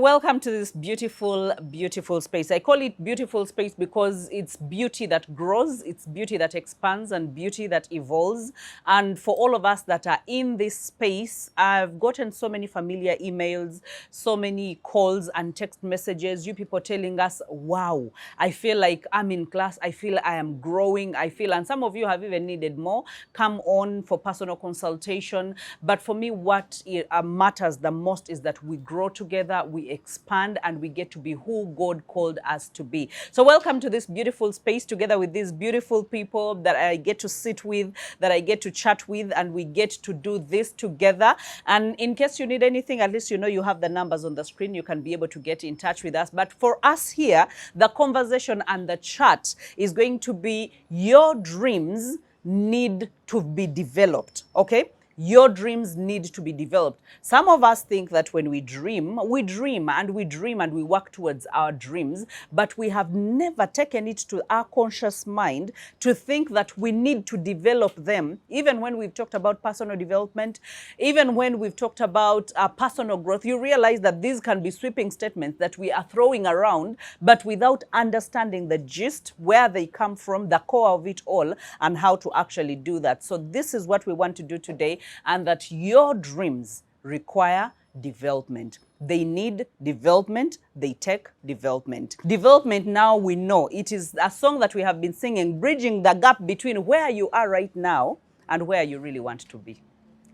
welcome to this beautiful, beautiful space. I call it beautiful space because it's beauty that grows, it's beauty that expands, and beauty that evolves. And for all of us that are in this space, I've gotten so many familiar emails, so many calls and text messages, you people telling us, wow, I feel like I'm in class, I feel I am growing, and some of you have even needed more, come on for personal consultation. But for me, what matters the most is that we grow together, we expand, and we get to be who God called us to be. So welcome to this beautiful space together with these beautiful people that I get to sit with, that I get to chat with, and we get to do this together. And in case you need anything, at least you know you have the numbers on the screen. You can be able to get in touch with us. But for us here, the conversation and the chat is going to be your dreams need to be developed, okay? Your dreams need to be developed. Some of us think that when we dream and we work towards our dreams, but we have never taken it to our conscious mind to think that we need to develop them. Even when we've talked about personal development, even when we've talked about personal growth, you realize that these can be sweeping statements that we are throwing around, but without understanding the gist, where they come from, the core of it all, and how to actually do that. So this is what we want to do today. And that your dreams require development. They need development. They take development. Development, now we know, it is a song that we have been singing, bridging the gap between where you are right now and where you really want to be.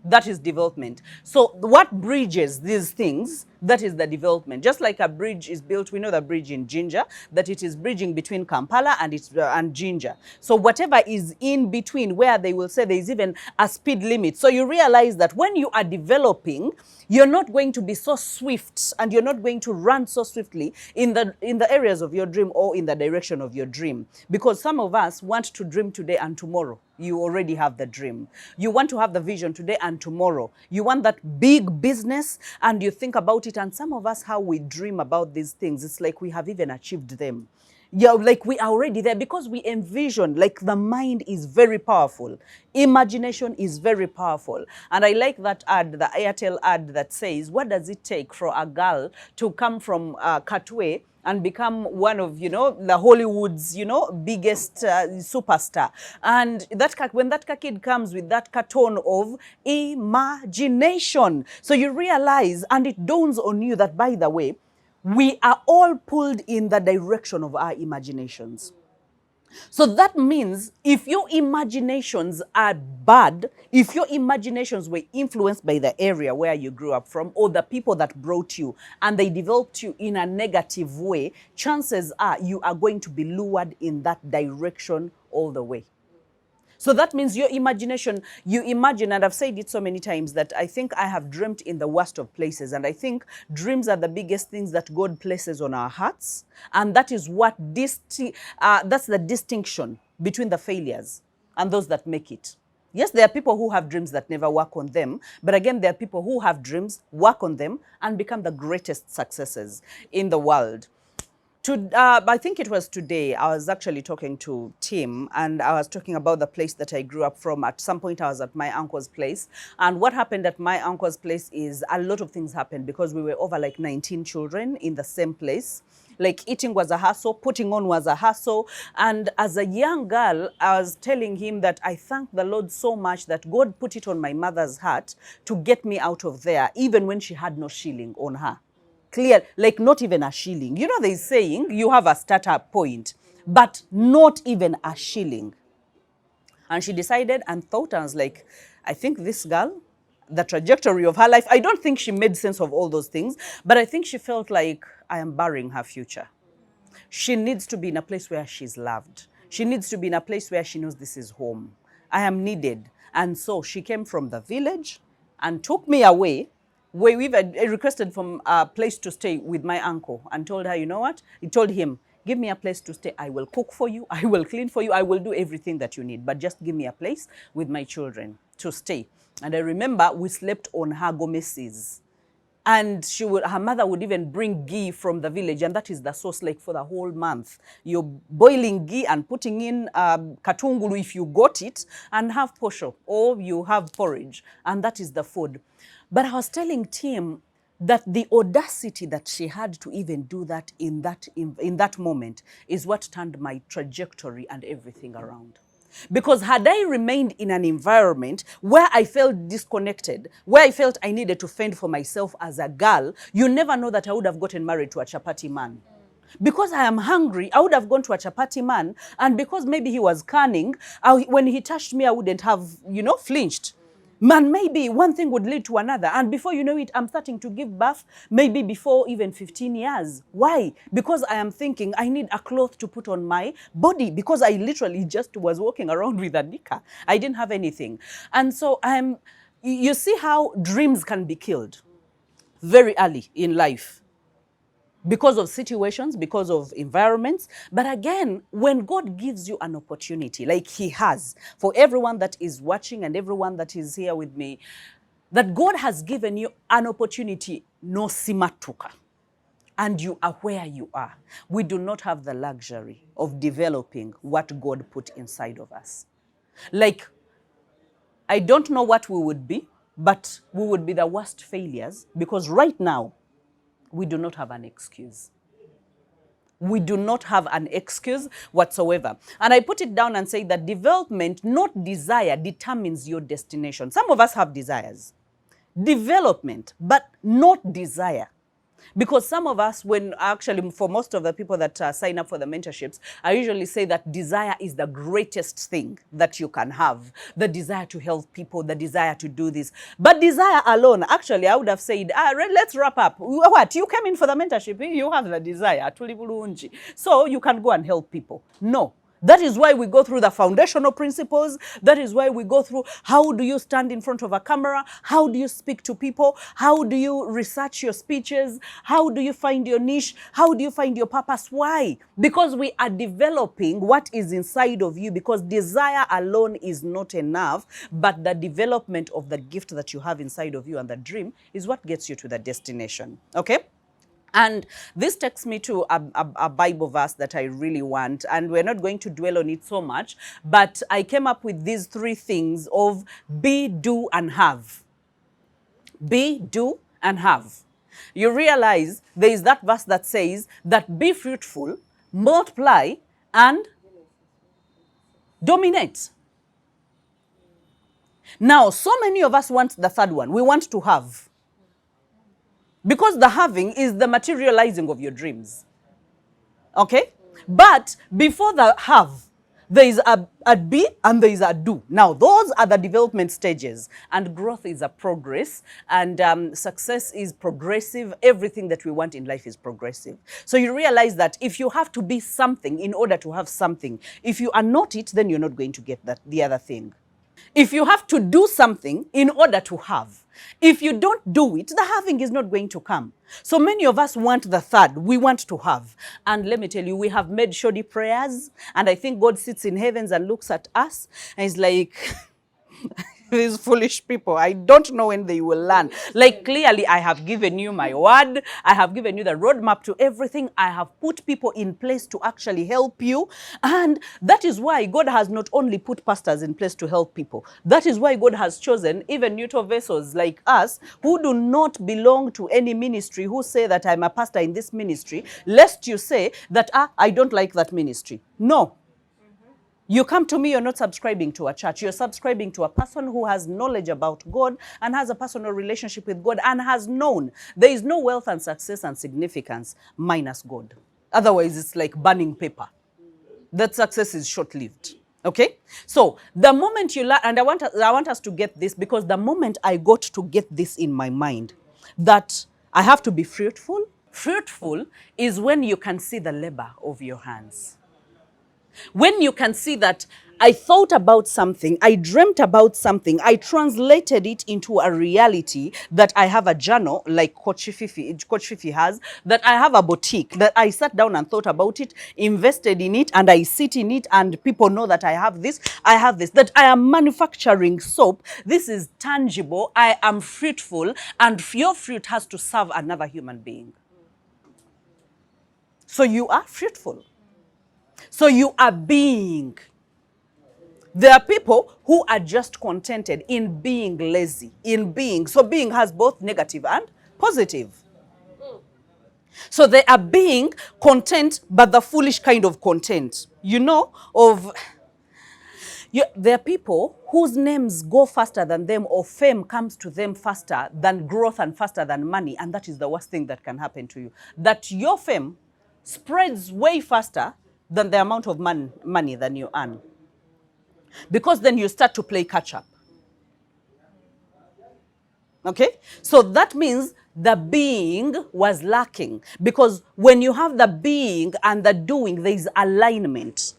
That is development. So what bridges these things, that is the development. Just like a bridge is built, we know the bridge in Jinja, that it is bridging between Kampala and Jinja. So whatever is in between, where they will say there is even a speed limit. So you realize that when you are developing, you're not going to be so swift and you're not going to run so swiftly in the areas of your dream or in the direction of your dream. Because some of us want to dream today and tomorrow. You already have the dream. You want to have the vision today and tomorrow. You want that big business and you think about it. And some of us, how we dream about these things, it's like we have even achieved them. Yeah, like we are already there because we envision, like the mind is very powerful. Imagination is very powerful. And I like that ad, the Airtel ad that says, what does it take for a girl to come from Katwe and become one of, the Hollywood's, biggest superstar? And when that kid comes with that carton of imagination. So you realize, and it dawns on you that, by the way, we are all pulled in the direction of our imaginations. So that means if your imaginations are bad, if your imaginations were influenced by the area where you grew up from or the people that brought you and they developed you in a negative way, chances are you are going to be lured in that direction all the way. So that means your imagination, you imagine, and I've said it so many times that I think I have dreamt in the worst of places. And I think dreams are the biggest things that God places on our hearts. And that is what that's the distinction between the failures and those that make it. Yes, there are people who have dreams that never work on them. But again, there are people who have dreams, work on them, and become the greatest successes in the world. I think it was today, I was actually talking to Tim and I was talking about the place that I grew up from. At some point I was at my uncle's place, and what happened at my uncle's place is a lot of things happened because we were over like 19 children in the same place. Like eating was a hassle, putting on was a hassle. And as a young girl, I was telling him that I thank the Lord so much that God put it on my mother's heart to get me out of there, even when she had no shilling on her. Clear, like not even a shilling. You know, they're saying you have a startup point, but not even a shilling. And she decided and thought, I was like, I think this girl, the trajectory of her life, I don't think she made sense of all those things, but I think she felt like I am burying her future. She needs to be in a place where she's loved. She needs to be in a place where she knows this is home. I am needed. And so she came from the village and took me away. We requested from a place to stay with my uncle and told her, you know what? He told him, give me a place to stay. I will cook for you. I will clean for you. I will do everything that you need. But just give me a place with my children to stay. And I remember we slept on her gomeses. And her mother would even bring ghee from the village, and that is the source like for the whole month. You're boiling ghee and putting in katungulu if you got it, and have posho, or you have porridge, and that is the food. But I was telling Tim, that the audacity that she had to even do that in that moment is what turned my trajectory and everything around. Because had I remained in an environment where I felt disconnected, where I felt I needed to fend for myself as a girl, you never know that I would have gotten married to a chapati man. Because I am hungry, I would have gone to a chapati man, and because maybe he was cunning, when he touched me, I wouldn't have, flinched. Man, maybe one thing would lead to another. And before you know it, I'm starting to give birth, maybe before even 15 years. Why? Because I am thinking I need a cloth to put on my body, because I literally just was walking around with a nika. I didn't have anything. And so you see how dreams can be killed very early in life. Because of situations, because of environments. But again, when God gives you an opportunity, like he has, for everyone that is watching and everyone that is here with me, that God has given you an opportunity, no simatuka, and you are where you are. We do not have the luxury of developing what God put inside of us. Like, I don't know what we would be, but we would be the worst failures, because right now, we do not have an excuse. We do not have an excuse whatsoever. And I put it down and say that development, not desire, determines your destination. Some of us have desires. Development, but not desire. Because some of us, for most of the people that sign up for the mentorships, I usually say that desire is the greatest thing that you can have. The desire to help people, the desire to do this. But desire alone, actually, I would have said, let's wrap up. What? You came in for the mentorship, you have the desire. So you can go and help people. No. That is why we go through the foundational principles. That is why we go through how do you stand in front of a camera? How do you speak to people? How do you research your speeches? How do you find your niche? How do you find your purpose? Why? Because we are developing what is inside of you, because desire alone is not enough, but the development of the gift that you have inside of you and the dream is what gets you to the destination. Okay? And this takes me to a Bible verse that I really want, and we're not going to dwell on it so much, but I came up with these three things of be, do, and have. Be, do, and have. You realize there is that verse that says that be fruitful, multiply, and dominate. Now, so many of us want the third one. We want to have. Because the having is the materializing of your dreams. Okay? But before the have, there is a be and there is a do. Now, those are the development stages. And growth is a progress. And success is progressive. Everything that we want in life is progressive. So you realize that if you have to be something in order to have something, if you are not it, then you're not going to get the other thing. If you have to do something in order to have, if you don't do it, the having is not going to come. So many of us want the third. We want to have. And let me tell you, we have made shoddy prayers. And I think God sits in heavens and looks at us. And he's like, these foolish people, I don't know when they will learn. Like, clearly, I have given you my word. I have given you the roadmap to everything. I have put people in place to actually help you. And that is why God has not only put pastors in place to help people. That is why God has chosen even neutral vessels like us who do not belong to any ministry, who say that I'm a pastor in this ministry, lest you say that, I don't like that ministry. No. You come to me, you're not subscribing to a church. You're subscribing to a person who has knowledge about God and has a personal relationship with God and has known there is no wealth and success and significance minus God. Otherwise, it's like burning paper. That success is short-lived. Okay? So the moment you learn, and I want us to get this, because the moment I got to get this in my mind, that I have to be fruitful. Fruitful is when you can see the labor of your hands. When you can see that I thought about something, I dreamt about something, I translated it into a reality, that I have a journal like Coach Fifi has, that I have a boutique, that I sat down and thought about it, invested in it, and I sit in it, and people know that I have this, that I am manufacturing soap. This is tangible, I am fruitful, and your fruit has to serve another human being. So you are fruitful. So you are being. There are people who are just contented in being lazy, in being. So being has both negative and positive. So they are being content, but the foolish kind of content, there are people whose names go faster than them, or fame comes to them faster than growth and faster than money. And that is the worst thing that can happen to you. That your fame spreads way faster than the amount of money than you earn. Because then you start to play catch up. Okay? So that means the being was lacking. Because when you have the being and the doing, there is alignment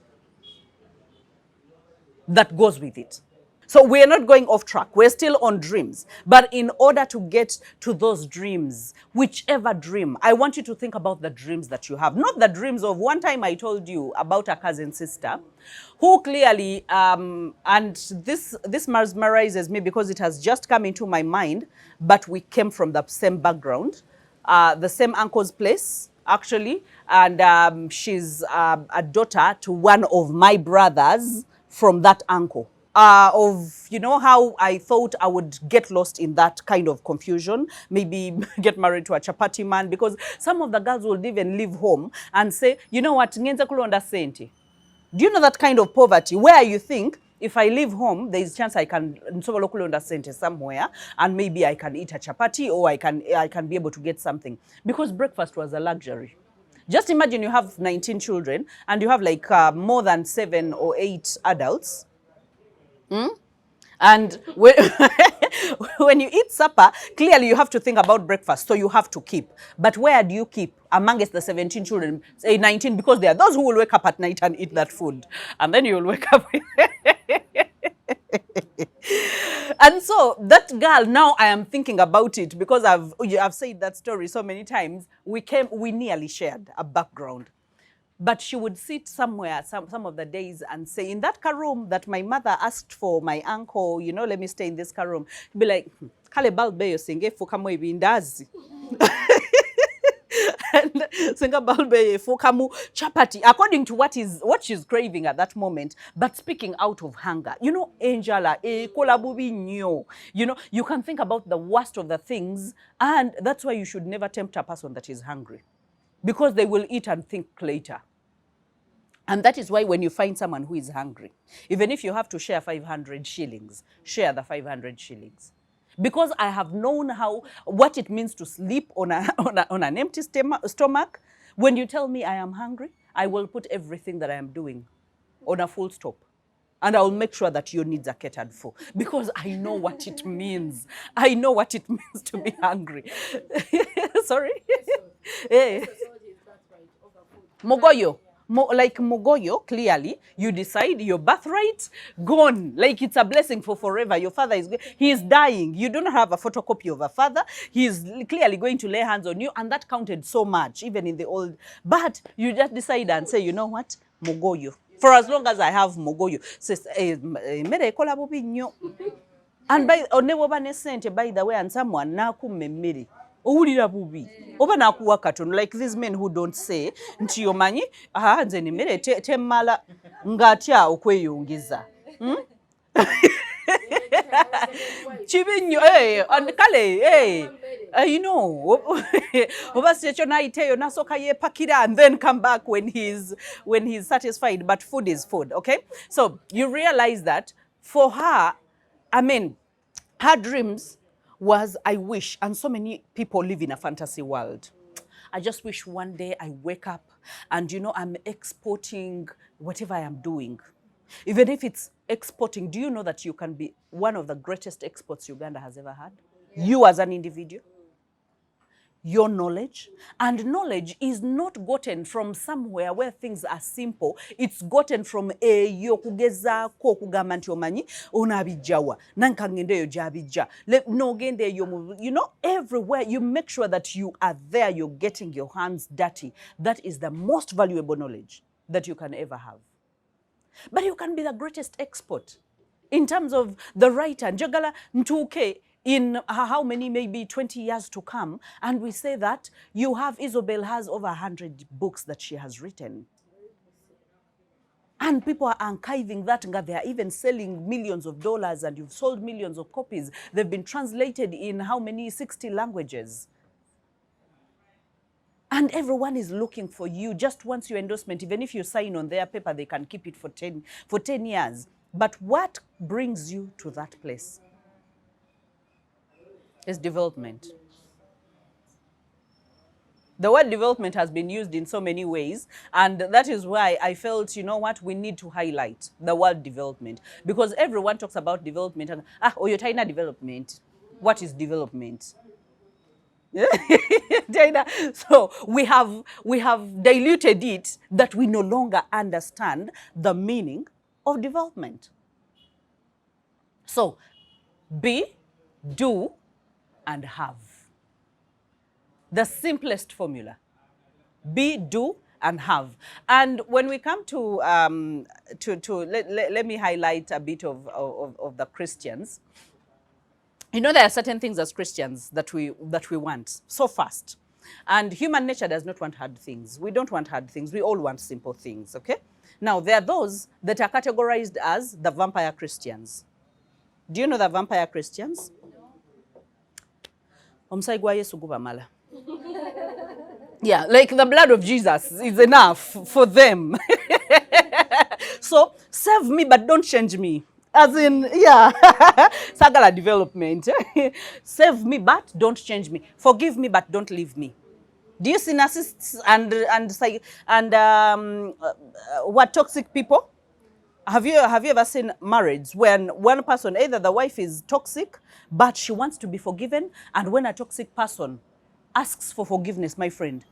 that goes with it. So we're not going off track. We're still on dreams. But in order to get to those dreams, whichever dream, I want you to think about the dreams that you have. Not the dreams of one time I told you about a cousin sister who clearly, and this mesmerizes me because it has just come into my mind, but we came from the same background, the same uncle's place, actually. And she's a daughter to one of my brothers from that uncle. Of, how I thought I would get lost in that kind of confusion, maybe get married to a chapati man, because some of the girls will even leave home and say, you know what, ngenza kulonda senti. Do you know that kind of poverty where you think, if I leave home, there is a chance I can kulonda senti somewhere, and maybe I can eat a chapati, or I can be able to get something, because breakfast was a luxury. Just imagine you have 19 children and you have like more than 7 or 8 adults. And when you eat supper, clearly you have to think about breakfast, so you have to keep. But where do you keep amongst the 17 children, say 19, because there are those who will wake up at night and eat that food. And then you will wake up with And so that girl, now I am thinking about it because I've said that story so many times. We nearly shared a background. But she would sit somewhere some of the days and say, in that car room that my mother asked for my uncle, let me stay in this car room. Be like, kale balbe yo singe fukamu ibindazi. And singa balbe fukamu chapati, according to what she's craving at that moment, but speaking out of hunger. Angela, kolabubi nyo. You can think about the worst of the things, and that's why you should never tempt a person that is hungry. Because they will eat and think later. And that is why when you find someone who is hungry, even if you have to share 500 shillings, share the 500 shillings. Because I have known what it means to sleep on an empty stomach. When you tell me I am hungry, I will put everything that I am doing on a full stop. And I will make sure that your needs are catered for. Because I know what it means. I know what it means to be hungry. Sorry? Hey. Mogoyo. Like Mogoyo, clearly, you decide your birthright, gone. Like it's a blessing for forever. Your father is dying. You don't have a photocopy of a father. He's clearly going to lay hands on you. And that counted so much, even in the old. But you just decide and say, you know what? Mogoyo. For as long as I have Mogoyo. Says, and by the way, and someone na kummemmere. Owulira bubi. Oba nakuwa katono, like these men who don't say nti yomanyi nze nimere temmala ngatya okweyongeza. Chibinyo and kale oba secho naiteyo nasoka yepakira and then come back when he's satisfied. But food is food, okay? So you realize that for her, her dreams was, I wish, and so many people live in a fantasy world. I just wish one day I wake up and, I'm exporting whatever I am doing. Even if it's exporting, do you know that you can be one of the greatest exports Uganda has ever had? Yeah. You as an individual. Your knowledge. And knowledge is not gotten from somewhere where things are simple. It's gotten from yokugeza ko kugamba nti omanyi onabijawa nankangende yo jabija nogende yo everywhere you make sure that you are there, you're getting your hands dirty. That is the most valuable knowledge that you can ever have. But you can be the greatest export in terms of the writer njagala ntuke in how many, maybe 20 years to come, and we say that Isabel has over 100 books that she has written. And people are archiving that, and they are even selling millions of dollars, and you've sold millions of copies. They've been translated in how many? 60 languages. And everyone is looking for you, just wants your endorsement. Even if you sign on their paper, they can keep it for 10 years. But what brings you to that place is development. The word development has been used in so many ways, and that is why I felt, you know what, we need to highlight the word development, because everyone talks about development and, you're China development. What is development? So we have diluted it that we no longer understand the meaning of development. So be, do, and have. The simplest formula. Be, do, and have. And when we come to let me highlight a bit of the Christians. You know, there are certain things as Christians that we want so fast. And human nature does not want hard things. We don't want hard things. We all want simple things, okay? Now, there are those that are categorized as the vampire Christians. Do you know the vampire Christians? Yeah, like the blood of Jesus is enough for them. So, serve me, but don't change me. As in, yeah, Sagala development. Save me, but don't change me. Forgive me, but don't leave me. Do you see narcissists and what toxic people? Have you ever seen marriage when one person, either the wife is toxic, but she wants to be forgiven, and when a toxic person asks for forgiveness, my friend,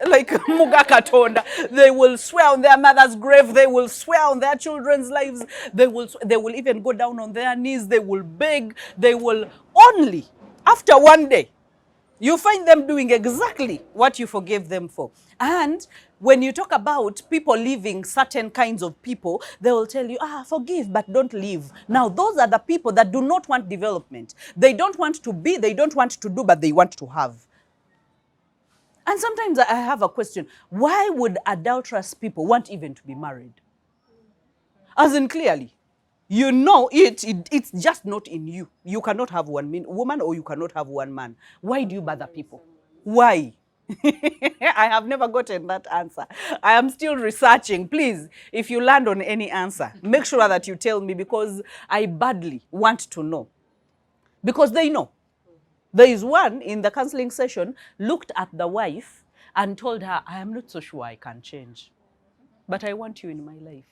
like Mugakatonda, they will swear on their mother's grave, they will swear on their children's lives, they will even go down on their knees, they will beg, they will only, after one day, you find them doing exactly what you forgave them for. And when you talk about people leaving certain kinds of people, they will tell you, forgive, but don't leave. Now, those are the people that do not want development. They don't want to be, they don't want to do, but they want to have. And sometimes I have a question. Why would adulterous people want even to be married? As in, clearly, you know it's just not in you. You cannot have one woman or you cannot have one man. Why do you bother people? Why? I have never gotten that answer. I am still researching. Please, if you land on any answer, make sure that you tell me, because I badly want to know. Because they know. There is one in the counseling session looked at the wife and told her, I am not so sure I can change, but I want you in my life.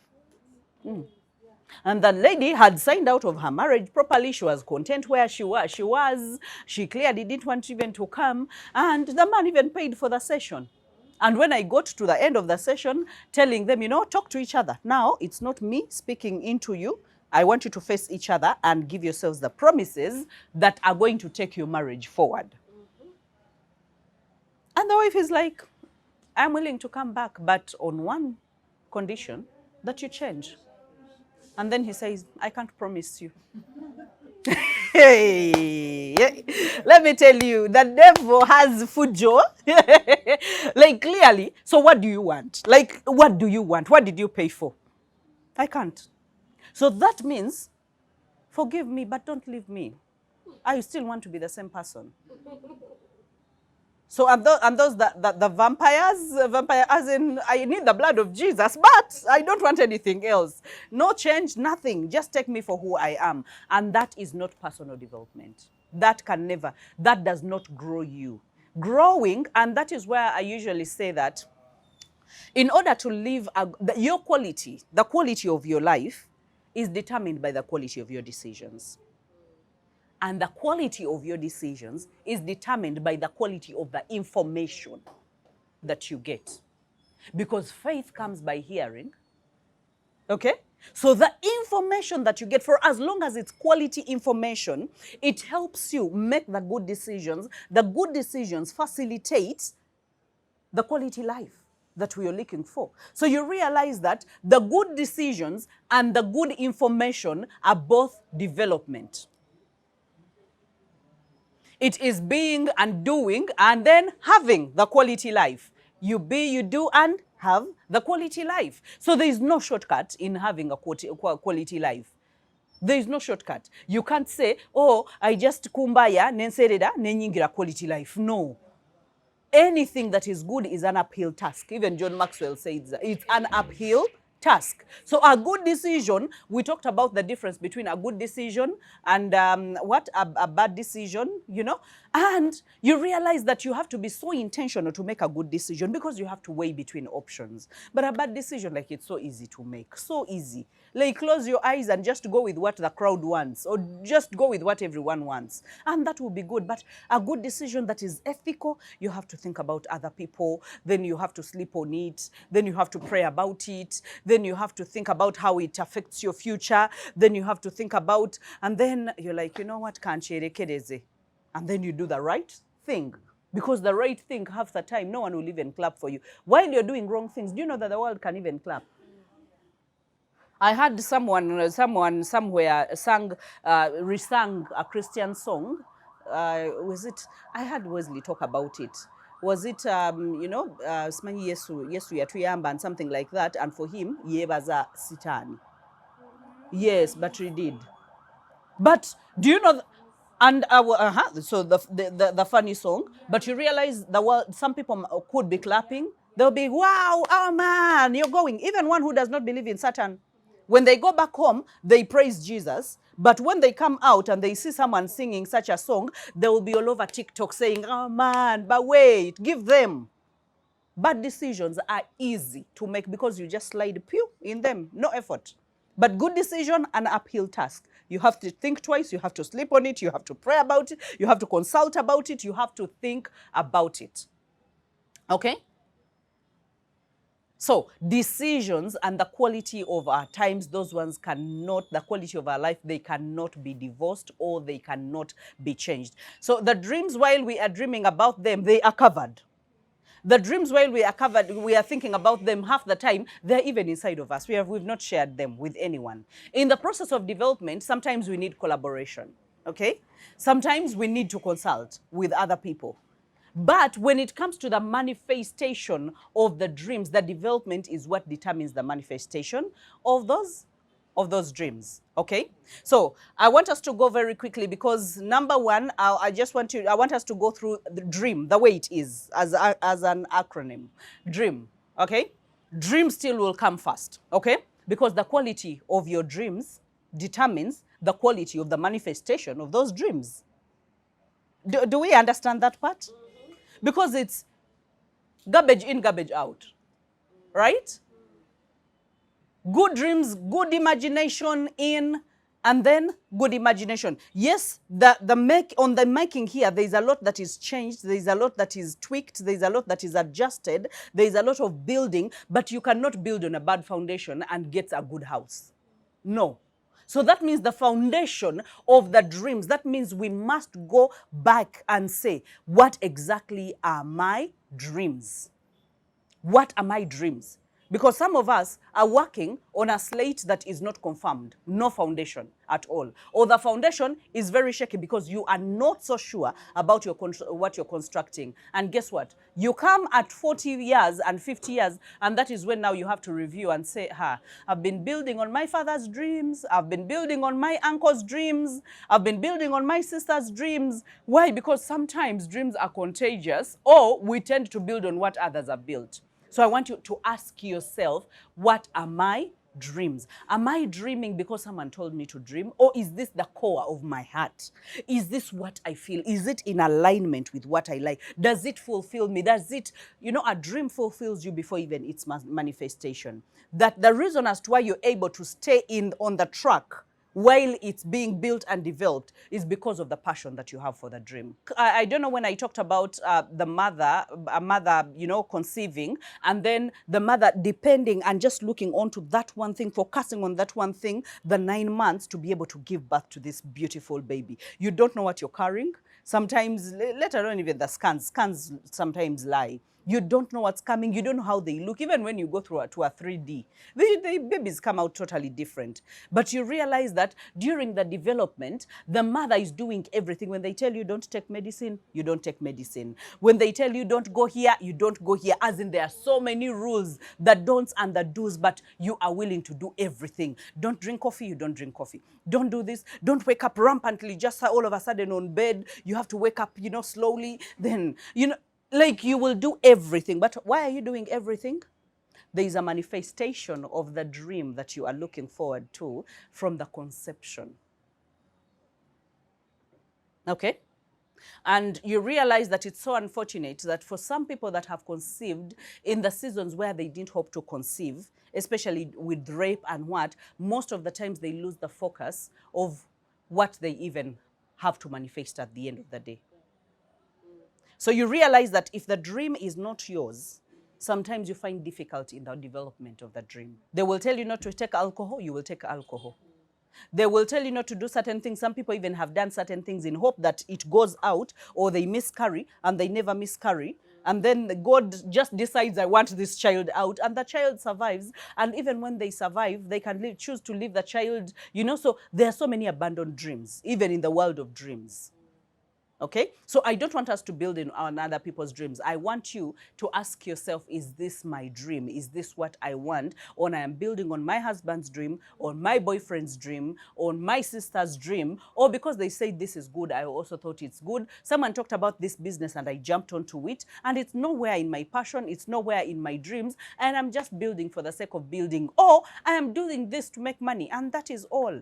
And the lady had signed out of her marriage properly. She was content where she was. She clearly didn't want even to come. And the man even paid for the session. And when I got to the end of the session, telling them, you know, talk to each other. Now, it's not me speaking into you. I want you to face each other and give yourselves the promises that are going to take your marriage forward. And the wife is like, I'm willing to come back, but on one condition, that you change. And then he says, I can't promise you. Hey, let me tell you, the devil has fujo. Like, clearly. So what do you want? Like, what do you want? What did you pay for? I can't. So that means, forgive me, but don't leave me. I still want to be the same person. So and those the vampires, as in, I need the blood of Jesus, but I don't want anything else. No change, nothing. Just take me for who I am. And that is not personal development. That can never, that does not grow you. Growing, and that is where I usually say that in order to live, your quality, the quality of your life is determined by the quality of your decisions. And the quality of your decisions is determined by the quality of the information that you get. Because faith comes by hearing. Okay? So the information that you get, for as long as it's quality information, it helps you make the good decisions. The good decisions facilitate the quality life that we are looking for. So you realize that the good decisions and the good information are both development. It is being and doing and then having the quality life. You be, you do, and have the quality life. So there is no shortcut in having a quality life. There is no shortcut. You can't say, oh, I just kumbaya, nensereda, nenyingira quality life. No. Anything that is good is an uphill task. Even John Maxwell says that it's an uphill task. So a good decision, we talked about the difference between a good decision and a bad decision, you know, and you realize that you have to be so intentional to make a good decision because you have to weigh between options. But a bad decision, like, it's so easy to make, so easy. Like, close your eyes and just go with what the crowd wants, or just go with what everyone wants, and that will be good. But a good decision that is ethical, you have to think about other people, then you have to sleep on it, then you have to pray about it, then you have to think about how it affects your future, then you have to think about, and then you're like, you know what, kancherekereze, and then you do the right thing. Because the right thing, half the time, no one will even clap for you. While you're doing wrong things, do you know that the world can even clap? I heard someone somewhere resang a Christian song. Was it? I heard Wesley talk about it. Was it, you know, Smanyi Yesu Yatuyamba and something like that? And for him, Yebaza Sitani. Yes, but he did. But do you know? And so the funny song, but you realize the world, some people could be clapping. They'll be, wow, oh man, you're going. Even one who does not believe in Satan. When they go back home, they praise Jesus. But when they come out and they see someone singing such a song, they will be all over TikTok saying, oh man, but wait, give them. Bad decisions are easy to make because you just slide pew in them, no effort. But good decision, an uphill task. You have to think twice, you have to sleep on it, you have to pray about it, you have to consult about it, you have to think about it. Okay? So decisions and the quality of our times, those ones cannot, the quality of our life, they cannot be divorced or they cannot be changed. So the dreams, while we are dreaming about them, they are covered. The dreams, while we are covered, we are thinking about them half the time, they're even inside of us. We've not shared them with anyone. In the process of development, sometimes we need collaboration, okay? Sometimes we need to consult with other people. But when it comes to the manifestation of the dreams, the development is what determines the manifestation of those dreams. Okay? So I want us to go very quickly because number one, I want us to go through the dream, the way it is, as an acronym. Dream. Okay? Dream still will come first. Okay? Because the quality of your dreams determines the quality of the manifestation of those dreams. Do we understand that part? Because it's garbage in, garbage out, right? Good dreams, good imagination in, and then good imagination. Yes, on the making here, there's a lot that is changed, there's a lot that is tweaked, there's a lot that is adjusted, there's a lot of building, but you cannot build on a bad foundation and get a good house. No. So that means the foundation of the dreams, that means we must go back and say, what exactly are my dreams? What are my dreams? Because some of us are working on a slate that is not confirmed, no foundation at all. Or the foundation is very shaky because you are not so sure about what you're constructing. And guess what? You come at 40 years and 50 years, and that is when now you have to review and say, I've been building on my father's dreams, I've been building on my uncle's dreams, I've been building on my sister's dreams. Why? Because sometimes dreams are contagious, or we tend to build on what others have built. So I want you to ask yourself, what are my dreams? Am I dreaming because someone told me to dream? Or is this the core of my heart? Is this what I feel? Is it in alignment with what I like? Does it fulfill me? Does it, a dream fulfills you before even its manifestation. That the reason as to why you're able to stay on the track while it's being built and developed is because of the passion that you have for the dream. I don't know when I talked about a mother, conceiving, and then the mother depending and just looking onto that one thing, focusing on that one thing, the 9 months to be able to give birth to this beautiful baby. You don't know what you're carrying. Sometimes, let alone even the scans sometimes lie. You don't know what's coming. You don't know how they look. Even when you go through to a 3D, the babies come out totally different. But you realize that during the development, the mother is doing everything. When they tell you don't take medicine, you don't take medicine. When they tell you don't go here, you don't go here. As in, there are so many rules, the don'ts and the do's, but you are willing to do everything. Don't drink coffee, you don't drink coffee. Don't do this. Don't wake up rampantly, just all of a sudden on bed. You have to wake up, slowly. Then, like you will do everything. But why are you doing everything? There is a manifestation of the dream that you are looking forward to from the conception. Okay? And you realize that it's so unfortunate that for some people that have conceived in the seasons where they didn't hope to conceive, especially with rape and most of the times they lose the focus of what they even have to manifest at the end of the day. So you realize that if the dream is not yours, sometimes you find difficulty in the development of the dream. They will tell you not to take alcohol, you will take alcohol. They will tell you not to do certain things. Some people even have done certain things in hope that it goes out, or they miscarry, and they never miscarry. And then God just decides, I want this child out, and the child survives. And even when they survive, they can choose to leave the child, So there are so many abandoned dreams, even in the world of dreams. Okay? So I don't want us to build on other people's dreams. I want you to ask yourself, is this my dream? Is this what I want? Or I am building on my husband's dream, on my boyfriend's dream, on my sister's dream, or because they say this is good, I also thought it's good. Someone talked about this business and I jumped onto it, and it's nowhere in my passion, it's nowhere in my dreams, and I'm just building for the sake of building. Or I am doing this to make money, and that is all.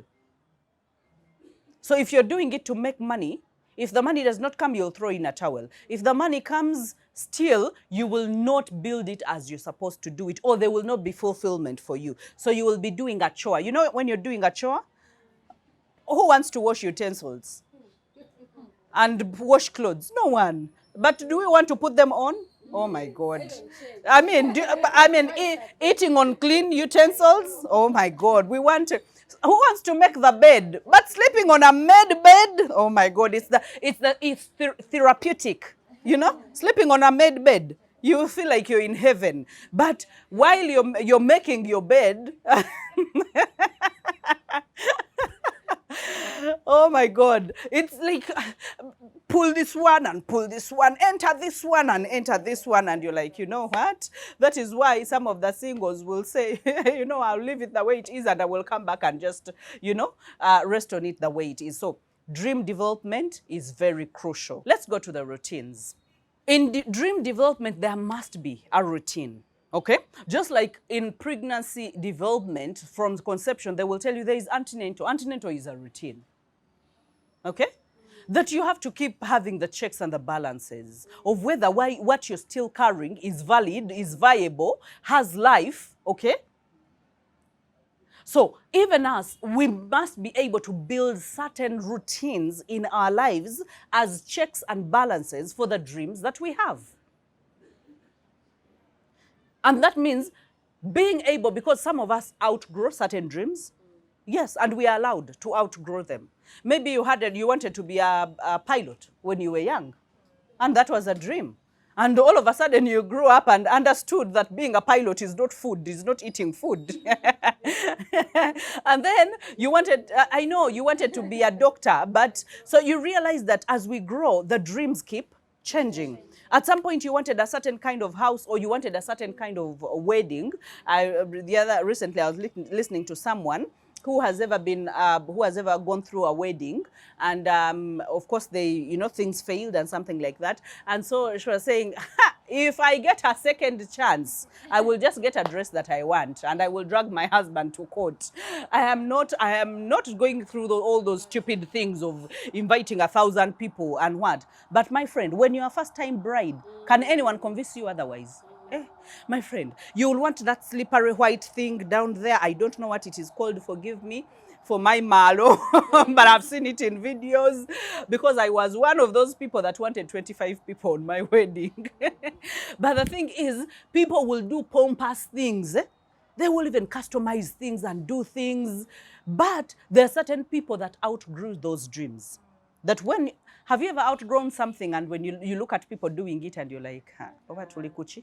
So if you're doing it to make money, if the money does not come, you'll throw in a towel. If the money comes still, you will not build it as you're supposed to do it, or there will not be fulfillment for you. So you will be doing a chore. When you're doing a chore, who wants to wash utensils and wash clothes? No one. But do we want to put them on? Oh my God. Eating on clean utensils? Oh my God. We want to. Who wants to make the bed? But sleeping on a made bed? Oh my God, it's therapeutic. Sleeping on a made bed, you feel like you're in heaven. But while you're making your bed, oh my God, it's like pull this one and pull this one, enter this one and enter this one, and you're like, you know what? That is why some of the singles will say, I'll leave it the way it is and I will come back and just, rest on it the way it is. So dream development is very crucial. Let's go to the routines. In dream development, there must be a routine. Okay? Just like in pregnancy development, from conception, they will tell you there is antenatal. Antenatal is a routine. Okay? That you have to keep having the checks and the balances of whether what you're still carrying is valid, is viable, has life. Okay? So even us, we must be able to build certain routines in our lives as checks and balances for the dreams that we have. And that means being able, because some of us outgrow certain dreams. Yes, and we are allowed to outgrow them. Maybe you wanted to be a pilot when you were young, and that was a dream. And all of a sudden you grew up and understood that being a pilot is not food, is not eating food. And then you wanted to be a doctor, but so you realize that as we grow, the dreams keep changing. At some point, you wanted a certain kind of house, or you wanted a certain kind of wedding. Recently, I was listening to someone who has ever gone through a wedding, and of course things failed and something like that. And so she was saying, if I get a second chance, I will just get a dress that I want, and I will drag my husband to court. I am not going through all those stupid things of inviting 1,000 people and what. But my friend, when you're a first-time bride, can anyone convince you otherwise? My friend, you will want that slippery white thing down there. I don't know what it is called, forgive me for my malo, but I've seen it in videos, because I was one of those people that wanted 25 people on my wedding. But the thing is, people will do pompous things. They will even customize things and do things. But there are certain people that outgrew those dreams. That when Have you ever outgrown something and when you look at people doing it and you're like, owatuli kuchi?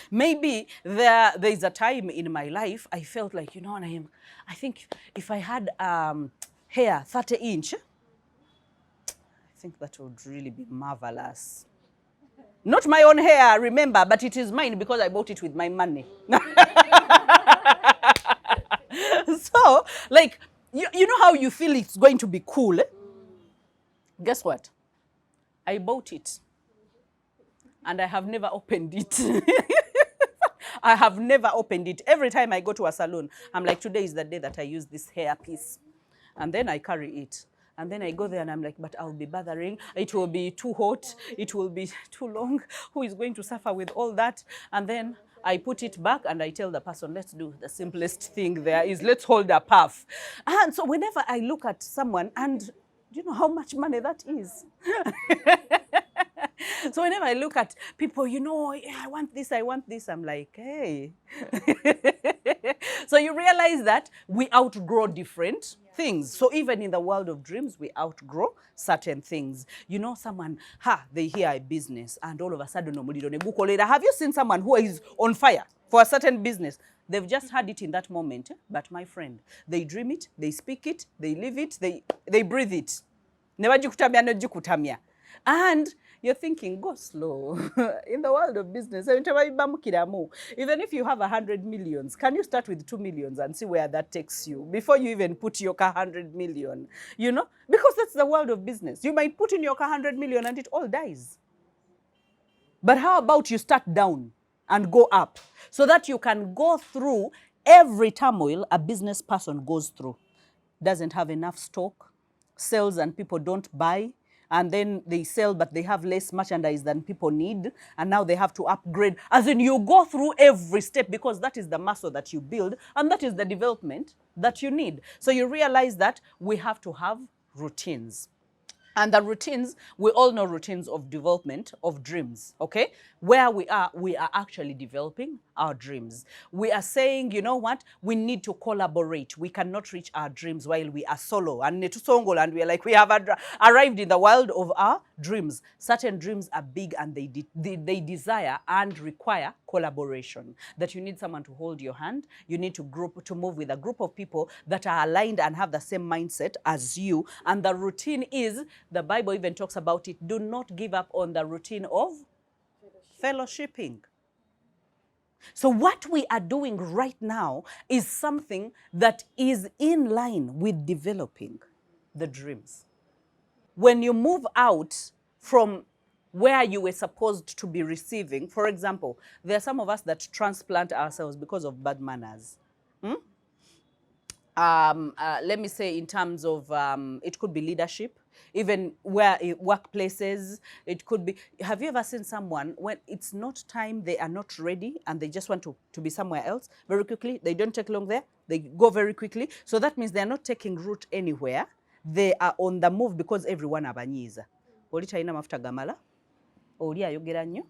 Maybe there is a time in my life I felt like, you know, and I think if I had hair 30-inch, I think that would really be marvelous. Not my own hair, remember, but it is mine because I bought it with my money. So, like, you know how you feel it's going to be cool? Eh? Guess what? I bought it. And I have never opened it. I have never opened it. Every time I go to a salon, I'm like, today is the day that I use this hair piece. And then I carry it. And then I go there and I'm like, but I'll be bothering. It will be too hot. It will be too long. Who is going to suffer with all that? And then I put it back and I tell the person, let's do the simplest thing there is let's hold a puff. And so whenever I look at someone, and do you know how much money that is? So whenever I look at people, you know, I want this, I'm like, hey. So you realize that we outgrow different things. So even in the world of dreams, we outgrow certain things. You know, someone, they hear a business and all of a sudden, have you seen someone who is on fire for a certain business? They've just had it in that moment. But my friend, they dream it, they speak it, they live it, they breathe it. And you're thinking, go slow. In the world of business, even if you have 100 millions, can you start with 2 millions and see where that takes you before you even put your 100 million? You know, because that's the world of business. You might put in your 100 million and it all dies. But how about you start down and go up so that you can go through every turmoil a business person goes through? Doesn't have enough stock, sells and people don't buy. And then they sell, but they have less merchandise than people need. And now they have to upgrade. As in, you go through every step because that is the muscle that you build. And that is the development that you need. So you realize that we have to have routines. And the routines, we all know routines of development of dreams, okay? Where we are actually developing our dreams. We are saying, you know what? We need to collaborate. We cannot reach our dreams while we are solo. And we are like, we have arrived in the world of our dreams. Certain dreams are big and they desire and require collaboration. That you need someone to hold your hand. You need to move with a group of people that are aligned and have the same mindset as you. And the routine is, the Bible even talks about it, do not give up on the routine of fellowshipping. So what we are doing right now is something that is in line with developing the dreams. When you move out from where you were supposed to be receiving, for example, there are some of us that transplant ourselves because of bad manners. Let me say in terms of, it could be leadership, even where workplaces, it could be, have you ever seen someone when it's not time, they are not ready and they just want to be somewhere else very quickly, they don't take long there, they go very quickly. So that means they're not taking root anywhere. They are on the move because everyone abanyiza. Oli talina mafuta gamala, oli ayogera nnyo.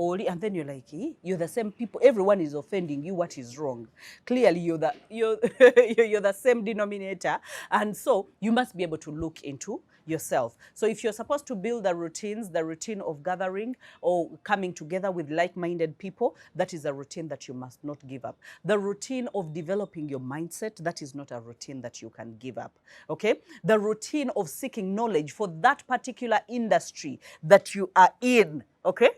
And then you're like, you're the same people. Everyone is offending you. What is wrong? Clearly, you're the same denominator. And so you must be able to look into yourself. So if you're supposed to build the routines, the routine of gathering or coming together with like-minded people, that is a routine that you must not give up. The routine of developing your mindset, that is not a routine that you can give up. Okay? The routine of seeking knowledge for that particular industry that you are in. Okay?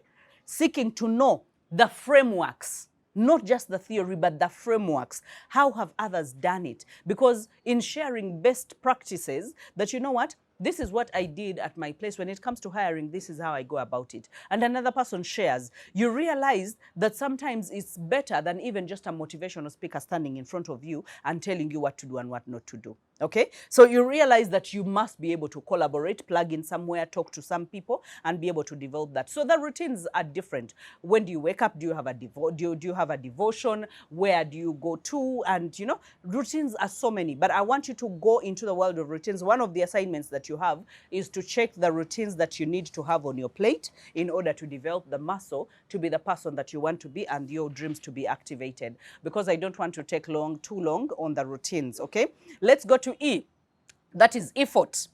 Seeking to know the frameworks, not just the theory, but the frameworks. How have others done it? Because in sharing best practices, that you know what, this is what I did at my place. When it comes to hiring, this is how I go about it. And another person shares. You realize that sometimes it's better than even just a motivational speaker standing in front of you and telling you what to do and what not to do. Okay? So you realize that you must be able to collaborate, plug in somewhere, talk to some people, and be able to develop that. So the routines are different. When do you wake up? Do you have a do you have a devotion? Where do you go to? And you know, routines are so many. But I want you to go into the world of routines. One of the assignments that you have is to check the routines that you need to have on your plate in order to develop the muscle to be the person that you want to be and your dreams to be activated. Because I don't want to take too long on the routines, okay? Let's go to E. That is effort.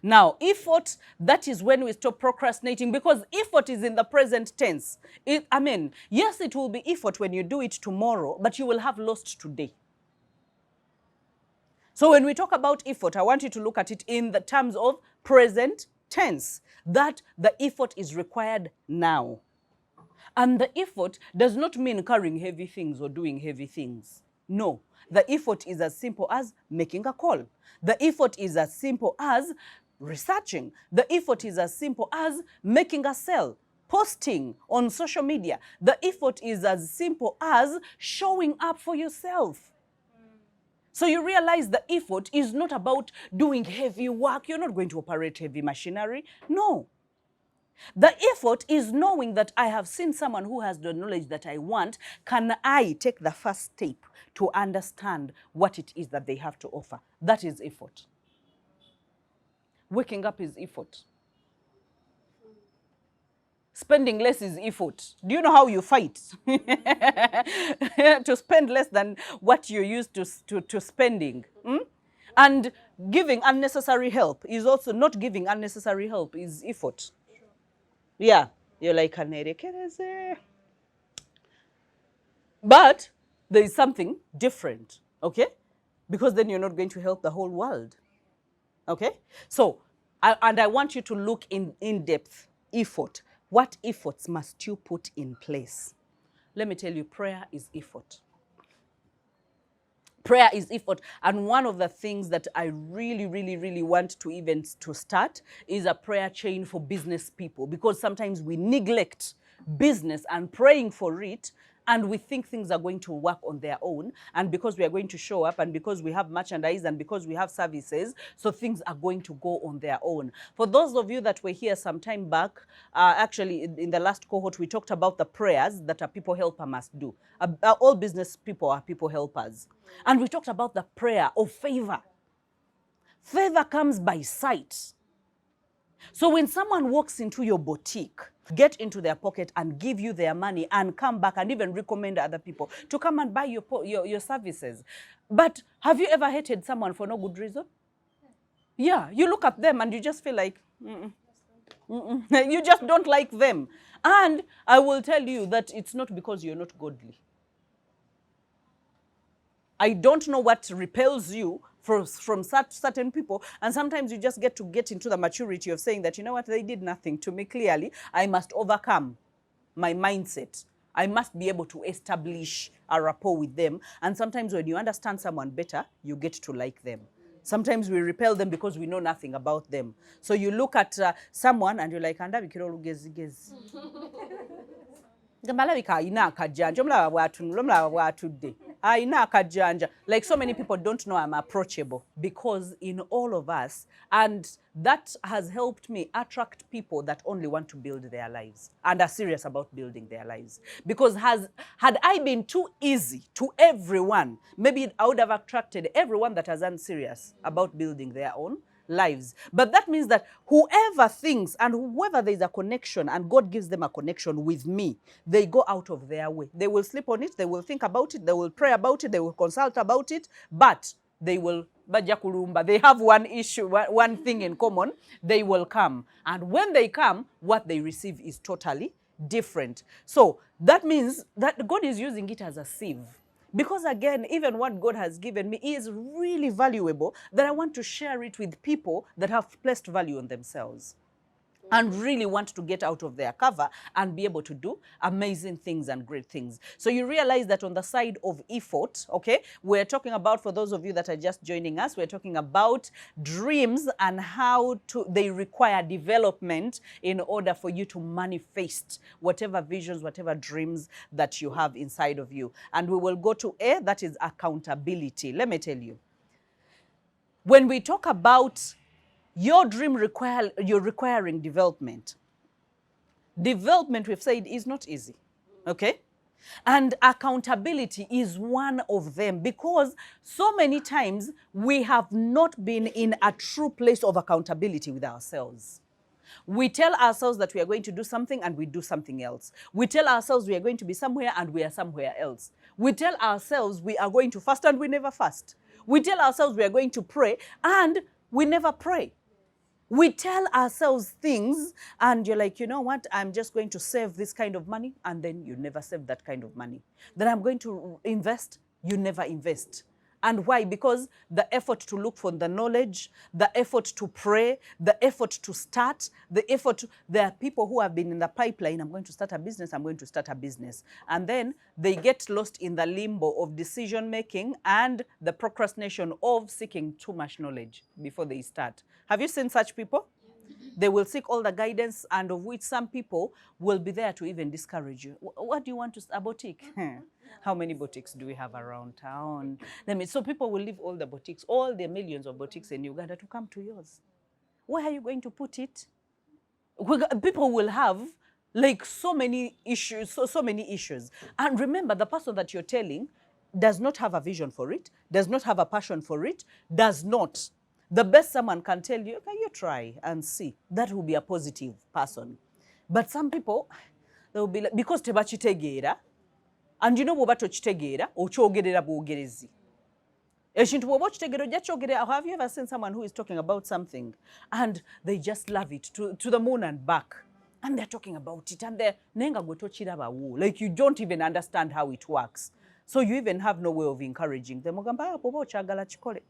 Now, effort, that is when we stop procrastinating, because effort is in the present tense. Yes, it will be effort when you do it tomorrow, but you will have lost today. So when we talk about effort, I want you to look at it in the terms of present tense, that the effort is required now. And the effort does not mean carrying heavy things or doing heavy things. No, the effort is as simple as making a call. The effort is as simple as researching. The effort is as simple as making a sale, posting on social media. The effort is as simple as showing up for yourself. So you realize the effort is not about doing heavy work. You're not going to operate heavy machinery. No. The effort is knowing that I have seen someone who has the knowledge that I want. Can I take the first step to understand what it is that they have to offer? That is effort. Waking up is effort. Spending less is effort. Do you know how you fight? To spend less than what you're used to spending. And giving unnecessary help is also, not giving unnecessary help is effort. Yeah, you're like, but there is something different, okay? Because then you're not going to help the whole world, okay? So, and I want you to look in depth. Effort. What efforts must you put in place? Let me tell you, prayer is effort. Prayer is effort. And one of the things that I really, really, really want to start is a prayer chain for business people, because sometimes we neglect business and praying for it, and we think things are going to work on their own, and because we are going to show up, and because we have merchandise, and because we have services, so things are going to go on their own. For those of you that were here some time back, actually in the last cohort, we talked about the prayers that a people helper must do. All business people are people helpers. And we talked about the prayer of favor. Favor comes by sight. So when someone walks into your boutique, get into their pocket and give you their money and come back and even recommend other people to come and buy your services. But have you ever hated someone for no good reason? Yeah, you look at them and you just feel like, you just don't like them. And I will tell you that it's not because you're not godly. I don't know what repels you from certain people, and sometimes you just get into the maturity of saying that, you know what, they did nothing to me clearly. I must overcome my mindset. I must be able to establish a rapport with them. And sometimes when you understand someone better, you get to like them. Sometimes we repel them because we know nothing about them. So you look at someone and you're like, anda bikiro lugezi. Like, so many people don't know I'm approachable, because in all of us, and that has helped me attract people that only want to build their lives and are serious about building their lives. Because had I been too easy to everyone, maybe I would have attracted everyone that is unserious about building their own lives. But that means that whoever thinks and whoever there is a connection and God gives them a connection with me, they go out of their way. They will sleep on it, they will think about it, they will pray about it, they will consult about it, but they will they have one issue, one thing in common. They will come, and when they come, what they receive is totally different. So that means that God is using it as a sieve. Because again, even what God has given me is really valuable, that I want to share it with people that have placed value on themselves and really want to get out of their cover and be able to do amazing things and great things. So you realize that on the side of effort, okay, we're talking about, for those of you that are just joining us, we're talking about dreams and how they require development in order for you to manifest whatever visions, whatever dreams that you have inside of you. And we will go to A, that is accountability. Let me tell you, when we talk about your dream you're requiring development. Development, we've said, is not easy, okay? And accountability is one of them, because so many times we have not been in a true place of accountability with ourselves. We tell ourselves that we are going to do something and we do something else. We tell ourselves we are going to be somewhere and we are somewhere else. We tell ourselves we are going to fast and we never fast. We tell ourselves we are going to pray, and We never pray. We tell ourselves things and you're like, you know what, I'm just going to save this kind of money, and then you never save that kind of money. Then I'm going to invest, you never invest. And why? Because the effort to look for the knowledge, the effort to pray, the effort to start, there are people who have been in the pipeline, I'm going to start a business, I'm going to start a business. And then they get lost in the limbo of decision making and the procrastination of seeking too much knowledge before they start. Have you seen such people? They will seek all the guidance, and of which some people will be there to even discourage you. What do you want to start a boutique? How many boutiques do we have around town? So people will leave all the boutiques, all the millions of boutiques in Uganda, to come to yours. Where are you going to put it? People will have like so many issues, so many issues. And remember, the person that you're telling does not have a vision for it, does not have a passion for it, does not. The best someone can tell you, okay, you try and see. That will be a positive person. But some people, they will be like, because tebakitegeera, and you know bw'oba tokitegeera, okyogerera bwogerezi. Ekintu bw'oba okitegeera ojja kyogerera. Have you ever seen someone who is talking about something and they just love it to the moon and back? And they're talking about it and they're nenga gwe tokirabawo. Like you don't even understand how it works. So you even have no way of encouraging them. Ogamba bw'oba okyagala kikole.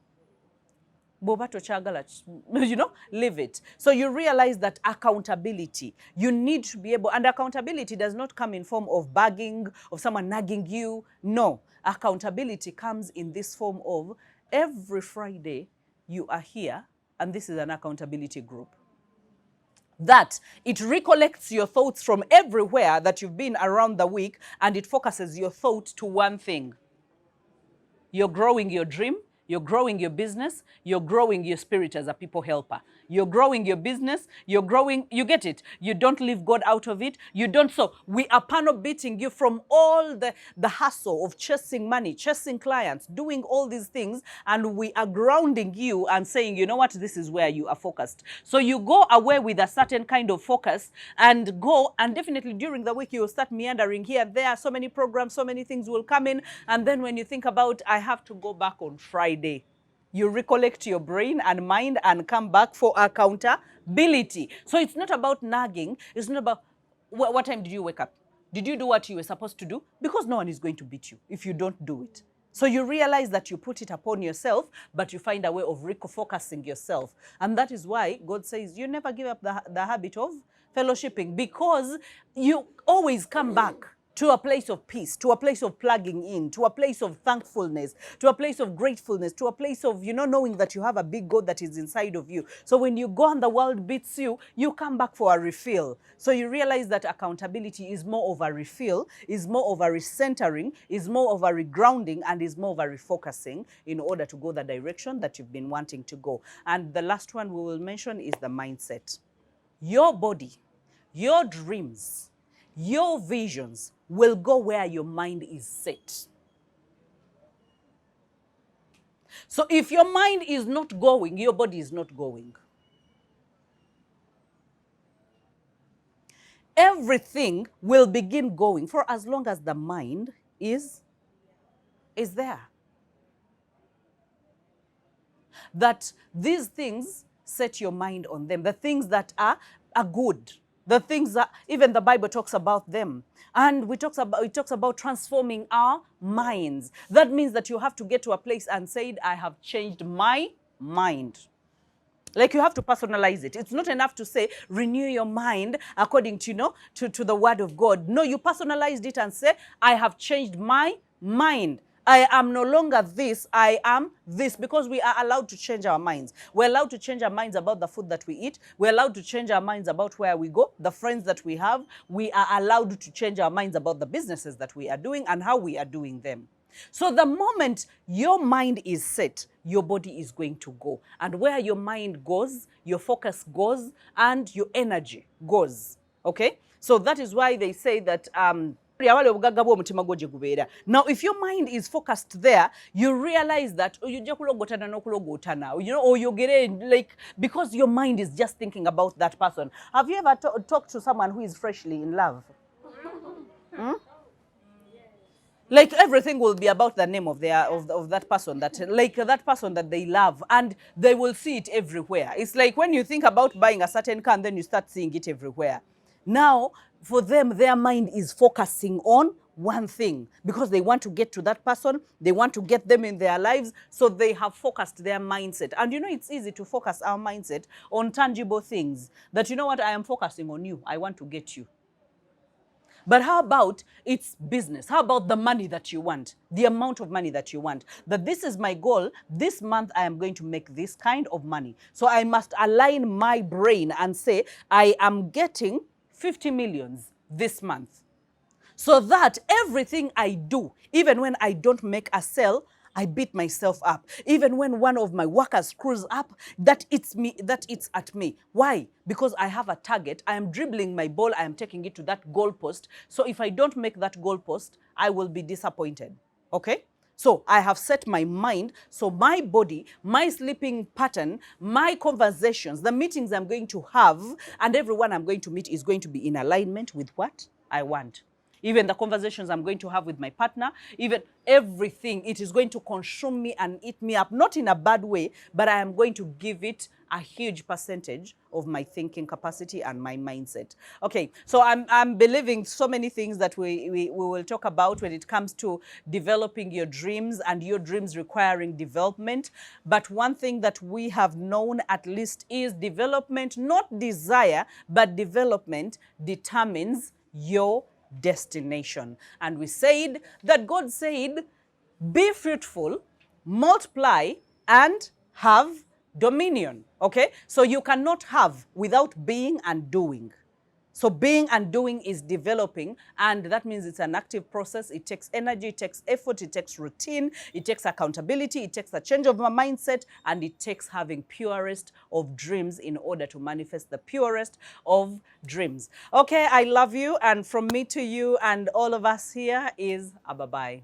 You know, live it. So you realize that accountability, you need to be able, and accountability does not come in form of begging, of someone nagging you. No, accountability comes in this form of every Friday you are here, and this is an accountability group. That it recollects your thoughts from everywhere that you've been around the week, and it focuses your thought to one thing. You're growing your dream. You're growing your business, you're growing your spirit as a people helper. You're growing your business, you're growing, you get it. You don't leave God out of it. You don't. So we are panel beating you from all the hustle of chasing money, chasing clients, doing all these things. And we are grounding you and saying, you know what, this is where you are focused. So you go away with a certain kind of focus and go, and definitely during the week you will start meandering here and there. So many programs, so many things will come in. And then when you think about, I have to go back on Friday, you recollect your brain and mind and come back for accountability. So it's not about nagging. It's not about what time did you wake up? Did you do what you were supposed to do? Because no one is going to beat you if you don't do it. So you realize that you put it upon yourself, but you find a way of refocusing yourself. And that is why God says you never give up the habit of fellowshipping, because you always come back to a place of peace, to a place of plugging in, to a place of thankfulness, to a place of gratefulness, to a place of, you know, knowing that you have a big God that is inside of you. So when you go and the world beats you, you come back for a refill. So you realize that accountability is more of a refill, is more of a recentering, is more of a regrounding, and is more of a refocusing in order to go the direction that you've been wanting to go. And the last one we will mention is the mindset. Your body, your dreams, your visions will go where your mind is set. So if your mind is not going, your body is not going. Everything will begin going for as long as the mind is there. That these things, set your mind on them. The things that are good. The things that even the Bible talks about them. And it talks about transforming our minds. That means that you have to get to a place and say, I have changed my mind. Like you have to personalize it. It's not enough to say, renew your mind according to, you know, to the word of God. No, you personalized it and say, I have changed my mind. I am no longer this, I am this, because we are allowed to change our minds. We're allowed to change our minds about the food that we eat. We're allowed to change our minds about where we go, the friends that we have. We are allowed to change our minds about the businesses that we are doing and how we are doing them. So the moment your mind is set, your body is going to go. And where your mind goes, your focus goes, and your energy goes. Okay? So that is why they say that now, if your mind is focused there, you realize that you know, or you get like, because your mind is just thinking about that person. Have you ever talked to someone who is freshly in love? Like everything will be about the name of their of that person, that like that person that they love, and they will see it everywhere. It's like when you think about buying a certain car and then you start seeing it everywhere. Now, for them, their mind is focusing on one thing because they want to get to that person, they want to get them in their lives, so they have focused their mindset. And you know, it's easy to focus our mindset on tangible things, that you know what, I am focusing on you, I want to get you. But how about it's business? How about the money that you want, the amount of money that you want? That this is my goal. This month I am going to make this kind of money. So I must align my brain and say, I am getting 50 millions this month. So that everything I do, even when I don't make a sale, I beat myself up. Even when one of my workers screws up, that it's me, that it's at me. Why? Because I have a target. I am dribbling my ball. I am taking it to that goalpost. So if I don't make that goalpost, I will be disappointed. Okay? So I have set my mind, so my body, my sleeping pattern, my conversations, the meetings I'm going to have, and everyone I'm going to meet is going to be in alignment with what I want. Even the conversations I'm going to have with my partner, even everything, it is going to consume me and eat me up, not in a bad way, but I am going to give it a huge percentage of my thinking capacity and my mindset. Okay, so I'm believing so many things that we will talk about when it comes to developing your dreams and your dreams requiring development. But one thing that we have known at least is development, not desire, but development determines your destination. And we said that God said, be fruitful, multiply, and have dominion. Okay? So you cannot have without being and doing. So being and doing is developing, and that means it's an active process. It takes energy, it takes effort, it takes routine, it takes accountability, it takes a change of my mindset, and it takes having purest of dreams in order to manifest the purest of dreams. Okay, I love you, and from me to you and all of us here is a bye-bye.